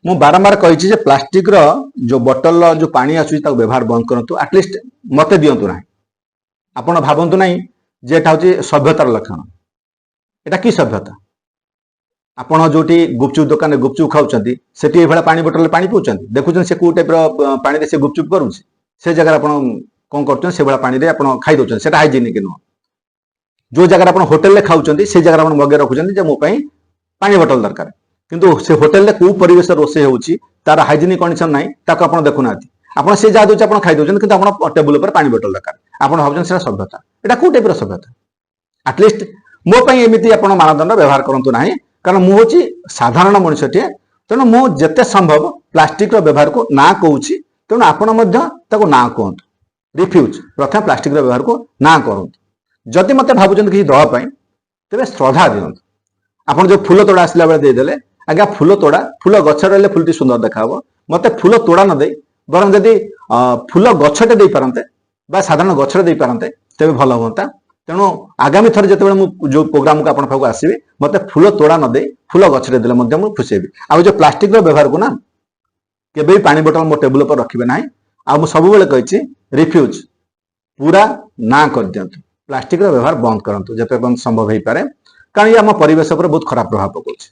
ମୁଁ ବାरंबार कही प्लास्टिक रो जो बोतल जो पानी आसुची ताको व्यवहार बंद करंतु एटलिस्ट मते दियंतु नाही आपण भाबंतु नाही जे एटा होची सभ्यतार लक्षण एटा की सभ्यता आपण जोटी गुपचुप दुकान गुपचुप खाउचंती सेठी एभला पानी बोतल पानी पिउचंती देखुचन से को टाइप रो पानी रे से गुपचुप करूची से जगह आपण कोन करचन से भला पानी रे आपण खाइ दोचन सेटा हाइजीनिक नो जो जगह आपण होटल रे खाउचंती से जगह आपण मगे रखुचंती जे मो पई पानी बोतल दरकार किंतु से होटल रे को परिवेश रोसे होउची तार हाइजीनिक कंडीशन नाही ताको आपण देखु नाती आपण से जा दोच आपण खाइ दोचन किंतु आपण टेबल ऊपर पानी बोतल दरकार आपण भाबचन सेटा सभ्यता एटा को टाइप रो सभ्यता एटलिस्ट मो पई एमिति आपण मानदंड व्यवहार करंतु नाही कारण मु होची साधारण मनुष्यटे तेणु मु जेते संभव प्लास्टिक रो व्यवहार को ना कहूची तेणु आपण मध्य ताको ना कहंतु रिफ्यूज प्रथम प्लास्टिक रो व्यवहार को ना करंतु जदि मते भाबुचन कि दवा पई तेबे श्रद्धा दियंतु आपण जो फूल तोड़ा आसला बेले दे देले आज्ञा फूल तोड़ा फूल गछ रहले फूलटी सुंदर देखाबो मते फूल तोड़ा न दे बरं जदि फूल गछटे दे पारंते बा साधारण गछरे दे पारंते तेबे भलो होता तेणु आगामी थर जिते जो प्रोग्राम को आप आसबि मत फूल तोड़ा न दे फूल गछरे देले मध्य मु खुशी हेबी आ जो प्लास्टिक रो व्यवहार को ना केबे भी पानी बोतल मो टेबल पर रखिबे नाही आ मु सब बेले कहिछि रिफ्यूज पूरा ना कर दियंतु प्लास्टिक रो व्यवहार बंद करंतु जते संभव हेई पारे कारण ये हम परिवेश पर बहुत खराब प्रभाव पकाउछि।